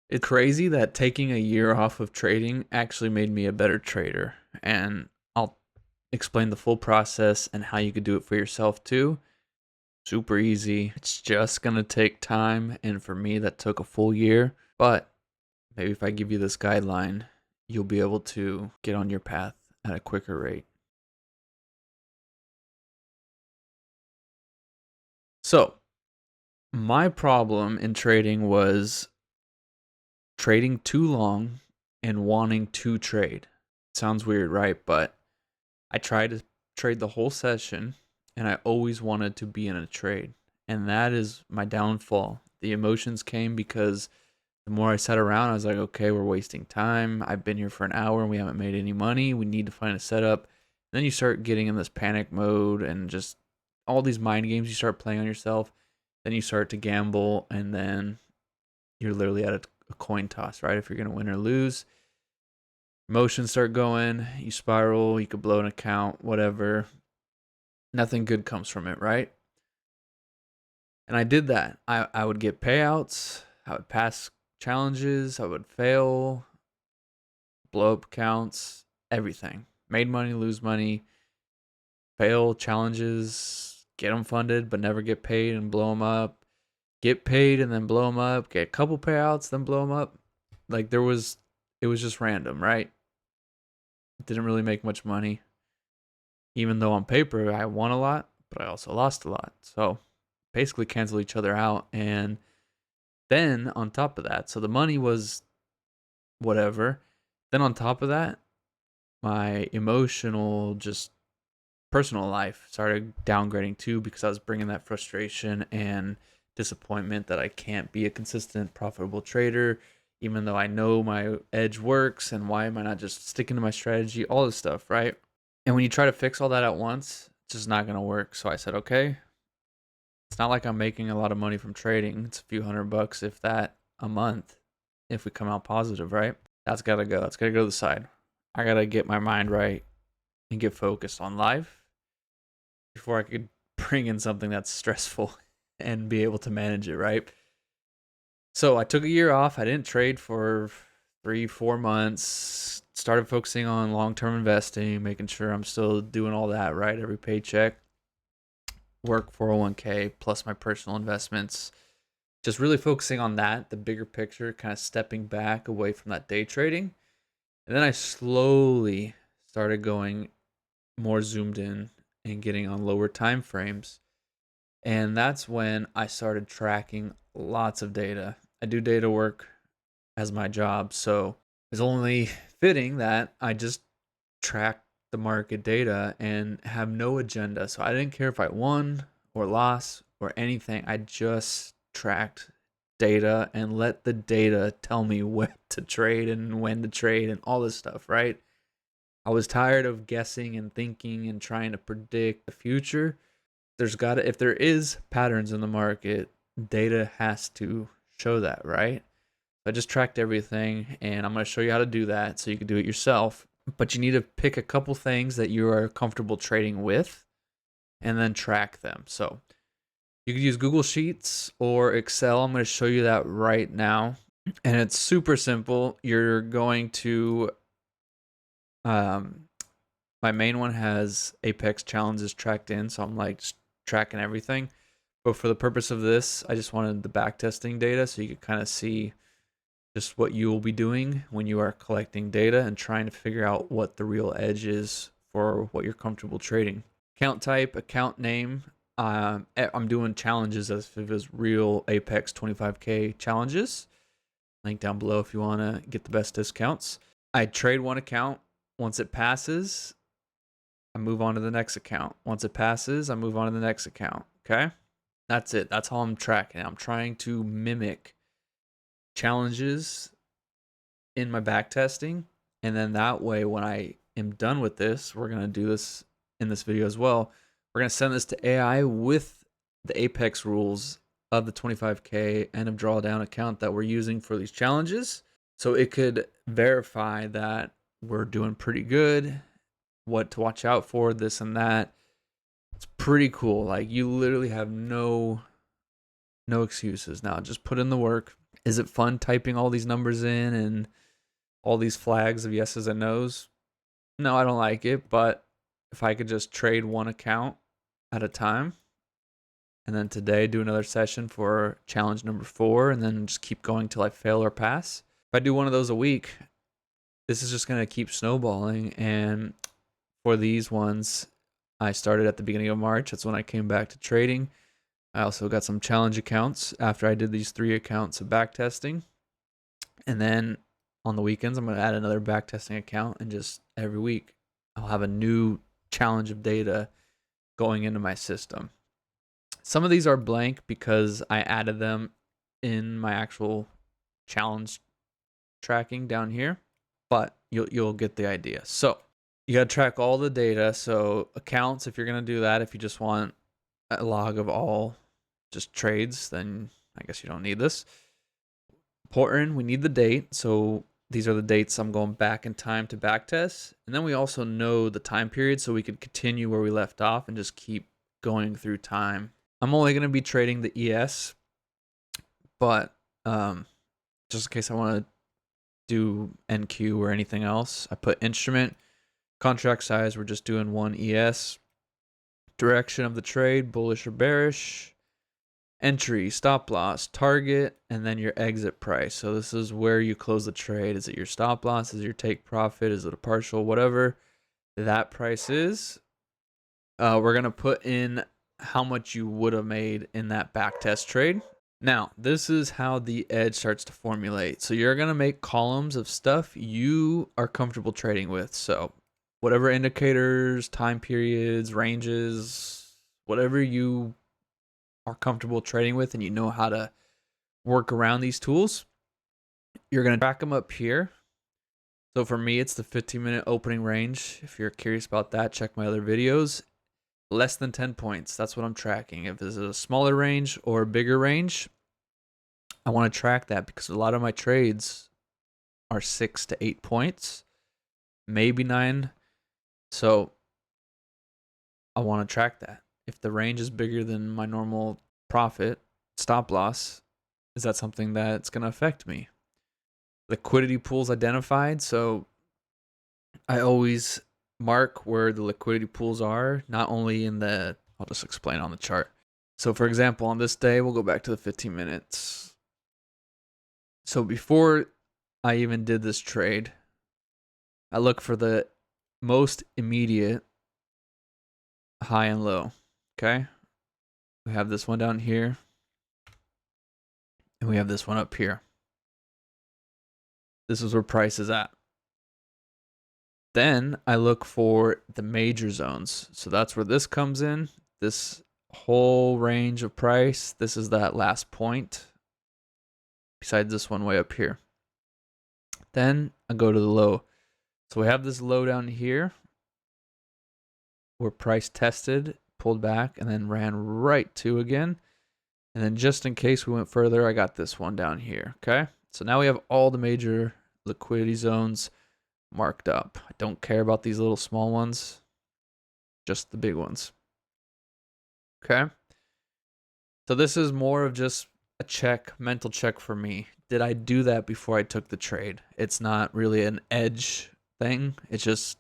It's crazy that taking a year off of trading actually made me a better trader. And I'll explain the full process and how you could do it for yourself too. Super easy. It's just going to take time. And for me, that took a full year. But maybe if I give you this guideline, you'll be able to get on your path at a quicker rate. So, my problem in trading was trading too long and wanting to trade. Sounds weird, right? But I tried to trade the whole session and I always wanted to be in a trade. And that is my downfall. The emotions came because the more I sat around, I was like, okay, we're wasting time. I've been here for an hour and we haven't made any money. We need to find a setup. And then you start getting in this panic mode and just all these mind games you start playing on yourself. Then you start to gamble and then you're literally at a coin toss, right? If you're going to win or lose. Emotions start going, you spiral, you could blow an account, whatever. Nothing good comes from it, right? And I did that. I would get payouts, I would pass challenges, I would fail, blow up accounts, everything. Made money, lose money, fail challenges, get them funded but never get paid and blow them up. Get paid and then blow them up, get a couple payouts, then blow them up. Like it was just random, right? Didn't really make much money. Even though on paper I won a lot, but I also lost a lot. So basically cancel each other out. And then on top of that, so the money was whatever. Then on top of that, my emotional, just personal life started downgrading too because I was bringing that frustration and disappointment that I can't be a consistent, profitable trader, even though I know my edge works and why am I not just sticking to my strategy, all this stuff, right? And when you try to fix all that at once, it's just not going to work. So I said, okay, it's not like I'm making a lot of money from trading. It's a few $100, if that, a month, if we come out positive, right? That's got to go. That's got to go to the side. I got to get my mind right and get focused on life before I could bring in something that's stressful and be able to manage it, right? So I took a year off. I didn't trade for 3-4 months. Started focusing on long-term investing, making sure I'm still doing all that, right? Every paycheck, work 401k plus my personal investments. Just really focusing on that, the bigger picture, kind of stepping back away from that day trading. And then I slowly started going more zoomed in and getting on lower time frames. And that's when I started tracking lots of data. I do data work as my job, so it's only fitting that I just track the market data and have no agenda. So I didn't care if I won or lost or anything. I just tracked data and let the data tell me what to trade and when to trade and all this stuff, right? I was tired of guessing and thinking and trying to predict the future. If there is patterns in the market, data has to show that, right? I just tracked everything and I'm going to show you how to do that so you can do it yourself. But you need to pick a couple things that you are comfortable trading with and then track them. So you could use Google Sheets or Excel. I'm going to show you that right now. And it's super simple. You're going to, my main one has Apex challenges tracked in. So I'm like just tracking everything. But for the purpose of this, I just wanted the back testing data so you could kind of see just what you will be doing when you are collecting data and trying to figure out what the real edge is for what you're comfortable trading. Account type, account name. I'm doing challenges as if it was real Apex 25K challenges. Link down below if you want to get the best discounts. I trade one account. Once it passes, I move on to the next account. Once it passes, I move on to the next account. Okay? That's it. That's how I'm tracking. I'm trying to mimic challenges in my back testing, and then that way when I am done with this, we're going to do this in this video as well, we're going to send this to AI with the Apex rules of the 25K end of drawdown account that we're using for these challenges, so it could verify that we're doing pretty good, what to watch out for, this and that. It's pretty cool. Like, you literally have no excuses now. Just put in the work Is it fun typing all these numbers in and all these flags of yeses and nos? No, I don't like it, but if I could just trade one account at a time, and then today do another session for challenge number 4, and then just keep going till I fail or pass. If I do one of those a week, this is just going to keep snowballing. And for these ones, I started at the beginning of March. That's when I came back to trading. I also got some challenge accounts after I did these 3 accounts of backtesting. And then on the weekends, I'm going to add another backtesting account, and just every week I'll have a new challenge of data going into my system. Some of these are blank because I added them in my actual challenge tracking down here, but you'll get the idea. So you got to track all the data. So accounts, if you're going to do that, if you just want a log of all just trades, then I guess you don't need this. Important, we need the date. So these are the dates I'm going back in time to backtest. And then we also know the time period, so we could continue where we left off and just keep going through time. I'm only going to be trading the ES, but just in case I want to do NQ or anything else, I put instrument, contract size, we're just doing 1 ES, direction of the trade, bullish or bearish, entry, stop loss, target, and then your exit price. So this is where you close the trade. Is it your stop loss? Is it your take profit? Is it a partial? Whatever that price is. We're going to put in how much you would have made in that backtest trade. Now, this is how the edge starts to formulate. So you're going to make columns of stuff you are comfortable trading with. So whatever indicators, time periods, ranges, whatever you are comfortable trading with and you know how to work around these tools, you're going to track them up here. So for me, it's the 15-minute opening range. If you're curious about that, check my other videos. Less than 10 points. That's what I'm tracking. If this is a smaller range or a bigger range, I want to track that because a lot of my trades are 6 to 8 points, maybe 9. So I want to track that. If the range is bigger than my normal profit, stop loss, is that something that's going to affect me? Liquidity pools identified. So I always mark where the liquidity pools are, not only in the, I'll just explain on the chart. So for example, on this day, we'll go back to the 15 minutes. So before I even did this trade, I look for the most immediate high and low. Okay. We have this one down here, and we have this one up here. This is where price is at. Then I look for the major zones. So that's where this comes in. This whole range of price. This is that last point, besides this one way up here. Then I go to the low. So we have this low down here where price tested, pulled back, and then ran right to again. And then just in case we went further, I got this one down here. Okay. So now we have all the major liquidity zones marked up. I don't care about these little small ones, just the big ones. Okay. So this is more of just a check, mental check for me. Did I do that before I took the trade? It's not really an edge thing. It just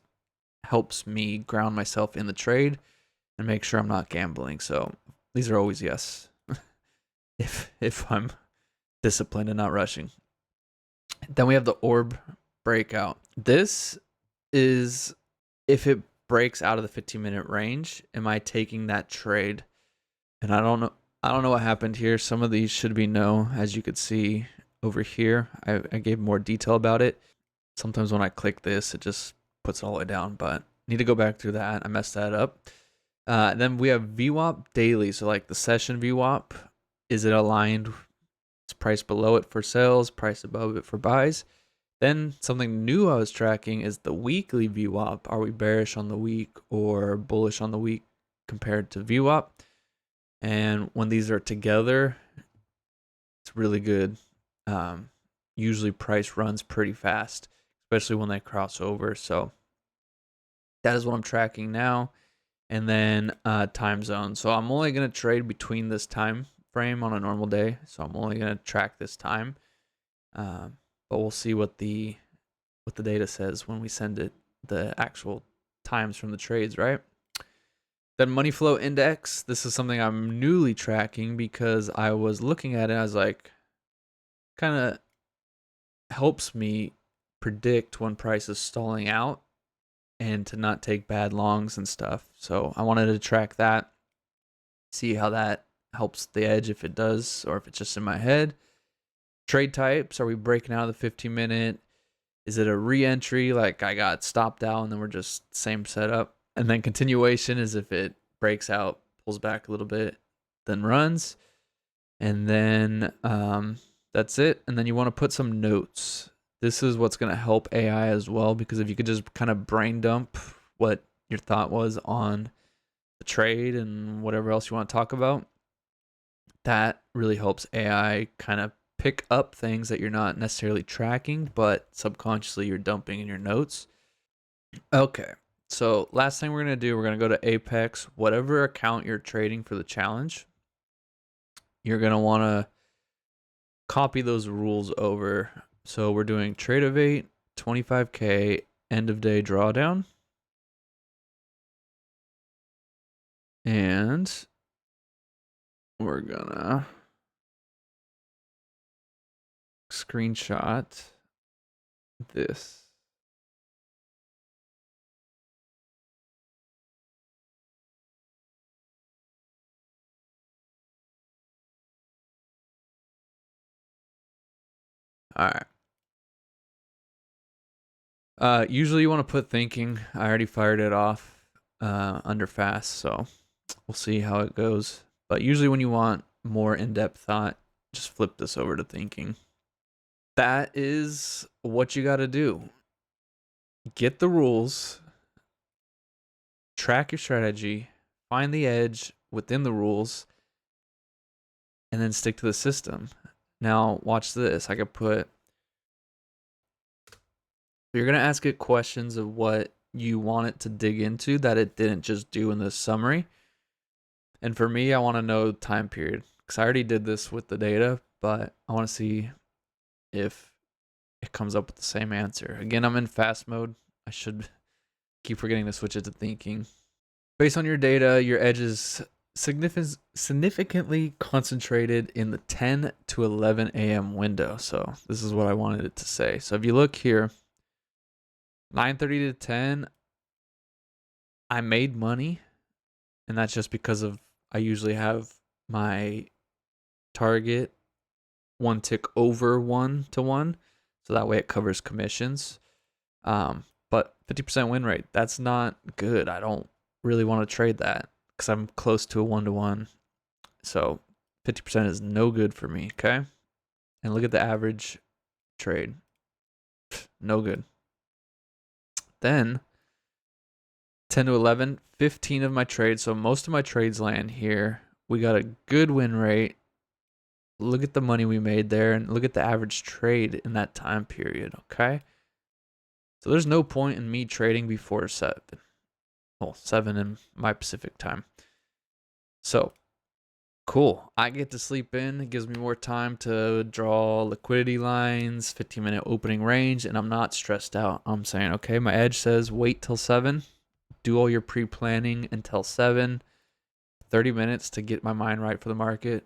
helps me ground myself in the trade and make sure I'm not gambling. So these are always yes. if I'm disciplined and not rushing. Then we have the orb breakout. This is if it breaks out of the 15-minute range, am I taking that trade? And I don't know what happened here. Some of these should be no, as you could see over here. I gave more detail about it. Sometimes when I click this, it just puts it all the way down, but need to go back through that. I messed that up. Then we have VWAP daily. So like the session VWAP, is it aligned? Is price below it for sales, price above it for buys? Then something new I was tracking is the weekly VWAP. Are we bearish on the week or bullish on the week compared to VWAP? And when these are together, it's really good. Usually price runs pretty fast, especially when they cross over. So that is what I'm tracking now. And then time zone. So I'm only going to trade between this time frame on a normal day. So I'm only going to track this time. But we'll see what the data says when we send it the actual times from the trades, right? Then money flow index. This is something I'm newly tracking because I was looking at it. I was like, kind of helps me predict when price is stalling out and to not take bad longs and stuff. So I wanted to track that, see how that helps the edge, if it does, or if it's just in my head. Trade types. Are we breaking out of the 15-minute? Is it a re-entry, like I got stopped out and then we're just same setup? And then continuation is if it breaks out, pulls back a little bit, then runs. And then that's it. And then you want to put some notes. This is what's going to help AI as well, because if you could just kind of brain dump what your thought was on the trade and whatever else you want to talk about, that really helps AI kind of pick up things that you're not necessarily tracking, but subconsciously you're dumping in your notes. Okay, so last thing we're going to do, we're going to go to Apex, whatever account you're trading for the challenge. You're going to want to copy those rules over. So we're doing trade of 8, 25K, end of day drawdown. And we're gonna screenshot this. All right. Usually you want to put thinking. I already fired it off under fast, so we'll see how it goes. But usually when you want more in-depth thought, just flip this over to thinking. That is what you got to do. Get the rules, track your strategy, find the edge within the rules, and then stick to the system. Now, watch this. I could put, you're going to ask it questions of what you want it to dig into that it didn't just do in the summary. And for me, I want to know time period, because I already did this with the data, but I want to see if it comes up with the same answer. Again, I'm in fast mode. I should keep forgetting to switch it to thinking. Based on your data, your edge is significantly concentrated in the 10 to 11 a.m. window. So this is what I wanted it to say. So if you look here, 9:30 to 10, I made money, and that's just because of I usually have my target one tick over 1-to-1, so that way it covers commissions. But 50% win rate, that's not good. I don't really want to trade that because I'm close to a 1-to-1. So 50% is no good for me, okay? And look at the average trade. No good. Then 10 to 11, 15 of my trades. So most of my trades land here. We got a good win rate. Look at the money we made there and look at the average trade in that time period, okay? So there's no point in me trading before 7. Well, 7 in my Pacific time. So, cool. I get to sleep in. It gives me more time to draw liquidity lines, 15-minute opening range, and I'm not stressed out. I'm saying, okay, my edge says wait till 7. Do all your pre-planning until 7. 30 minutes to get my mind right for the market.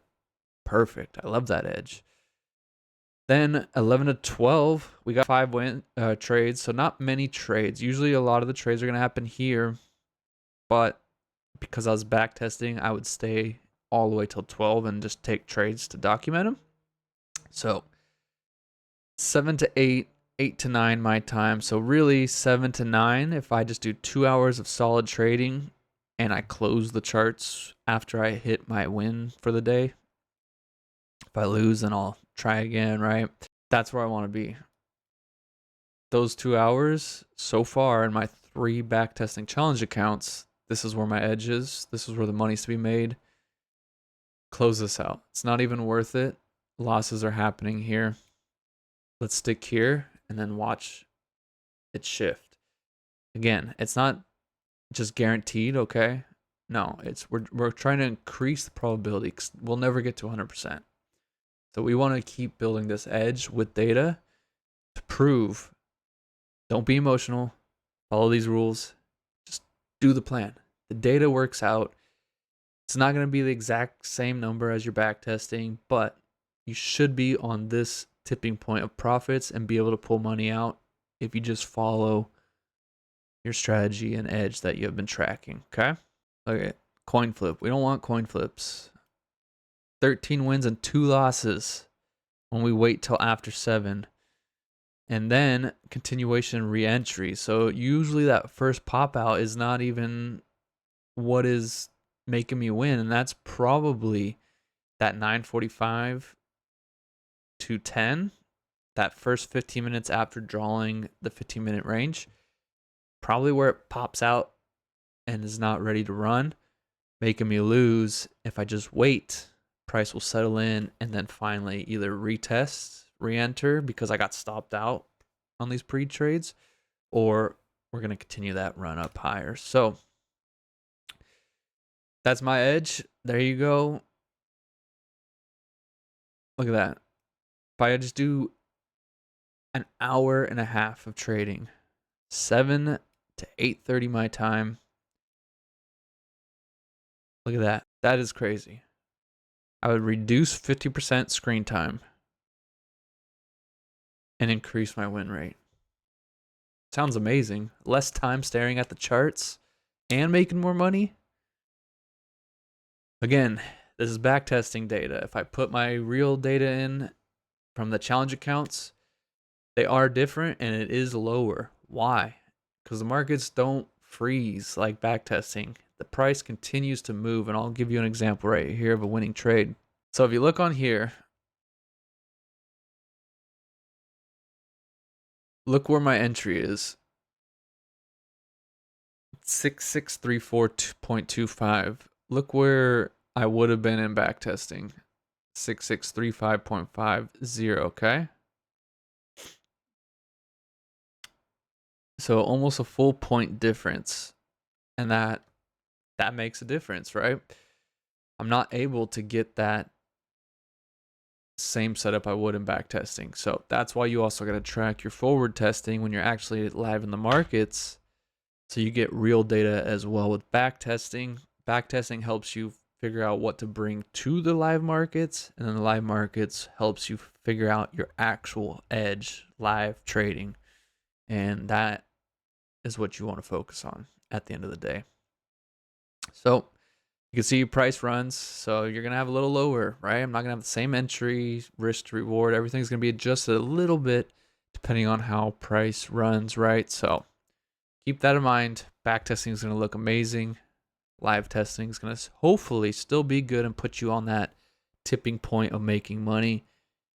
Perfect. I love that edge. Then 11 to 12, we got 5 trades. So not many trades. Usually a lot of the trades are going to happen here. But because I was back testing, I would stay all the way till 12 and just take trades to document them. So 7 to 8, 8 to 9 my time. So really 7 to 9 if I just do 2 hours of solid trading and I close the charts after I hit my win for the day. If I lose, then I'll try again, right? That's where I want to be. Those 2 hours so far in my 3 backtesting challenge accounts, this is where my edge is. This is where the money's to be made. Close this out. It's not even worth it. Losses are happening here. Let's stick here and then watch it shift. Again, it's not just guaranteed, okay? No, it's we're trying to increase the probability because we'll never get to 100%. So we want to keep building this edge with data to prove, don't be emotional, follow these rules, just do the plan. The data works out. It's not going to be the exact same number as your back testing, but you should be on this tipping point of profits and be able to pull money out if you just follow your strategy and edge that you have been tracking. Okay, coin flip. We don't want coin flips. 13 wins and 2 losses when we wait till after 7. And then continuation re-entry. So usually that first pop out is not even what is making me win, and that's probably that 9:45 to 10, that first 15 minutes after drawing the 15-minute range, probably where it pops out and is not ready to run, making me lose. If I just wait, price will settle in and then finally either retest, re-enter because I got stopped out on these pre-trades, or we're going to continue that run up higher. So that's my edge. There you go. Look at that. If I just do an hour and a half of trading, 7 to 8:30 my time. Look at that. That is crazy. I would reduce 50% screen time and increase my win rate. Sounds amazing. Less time staring at the charts and making more money. Again, this is backtesting data. If I put my real data in from the challenge accounts, they are different and it is lower. Why? Because the markets don't freeze like backtesting. The price continues to move, and I'll give you an example right here of a winning trade. So if you look on here, look where my entry is. 6634.25. Look where I would have been in backtesting. 6635.50, okay? So almost a full point difference. And that makes a difference, right? I'm not able to get that same setup I would in backtesting. So that's why you also got to track your forward testing when you're actually live in the markets, so you get real data as well with backtesting. Backtesting helps you figure out what to bring to the live markets, and then the live markets helps you figure out your actual edge live trading. And that is what you want to focus on at the end of the day. So you can see your price runs. So you're going to have a little lower, right? I'm not going to have the same entry, risk to reward. Everything's going to be adjusted a little bit depending on how price runs, right? So keep that in mind. Backtesting is going to look amazing. Live testing is going to hopefully still be good and put you on that tipping point of making money.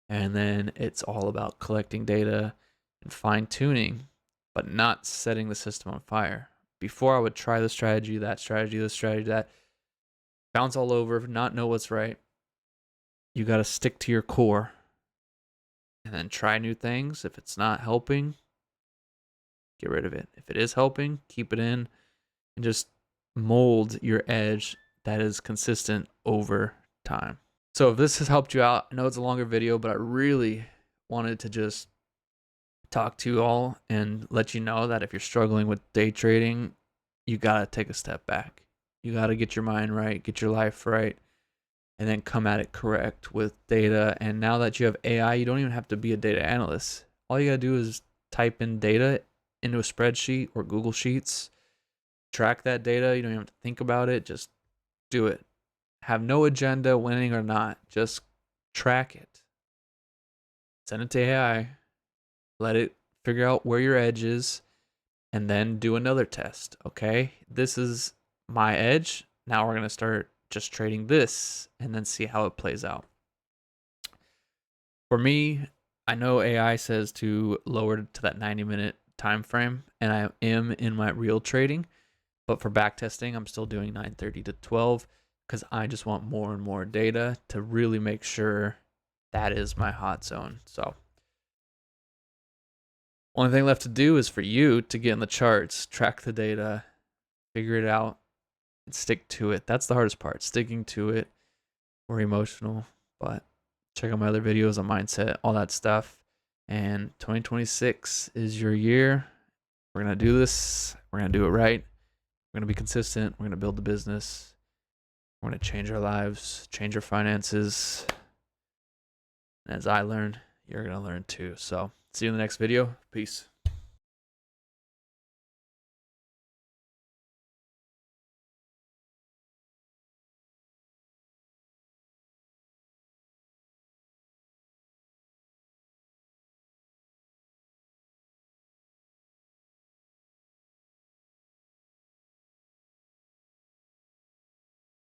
And then it's all about collecting data and fine tuning, but not setting the system on fire. Before I would try this strategy, that strategy, this strategy, that, bounce all over, not know what's right. You got to stick to your core and then try new things. If it's not helping, get rid of it. If it is helping, keep it in and just mold your edge that is consistent over time. So if this has helped you out, I know it's a longer video, but I really wanted to just talk to you all and let you know that if you're struggling with day trading, you got to take a step back. You got to get your mind right, get your life right, and then come at it correct with data. And now that you have AI, you don't even have to be a data analyst. All you got to do is type in data into a spreadsheet or Google Sheets, track that data. You don't even have to think about it. Just do it. Have no agenda, winning or not. Just track it. Send it to AI. Let it figure out where your edge is, and then do another test. Okay, this is my edge. Now we're going to start just trading this and then see how it plays out. For me, I know AI says to lower to that 90-minute time frame, and I am in my real trading, but for backtesting, I'm still doing 9:30 to 12 because I just want more and more data to really make sure that is my hot zone. So only thing left to do is for you to get in the charts, track the data, figure it out, and stick to it. That's the hardest part, sticking to it. We're emotional, but Check out my other videos on mindset, all that stuff. And 2026 is your year. We're going to do this. We're going to do it right. We're going to be consistent. We're going to build the business. We're going to change our lives, change our finances. And as I learn, you're going to learn too. So see you in the next video. Peace.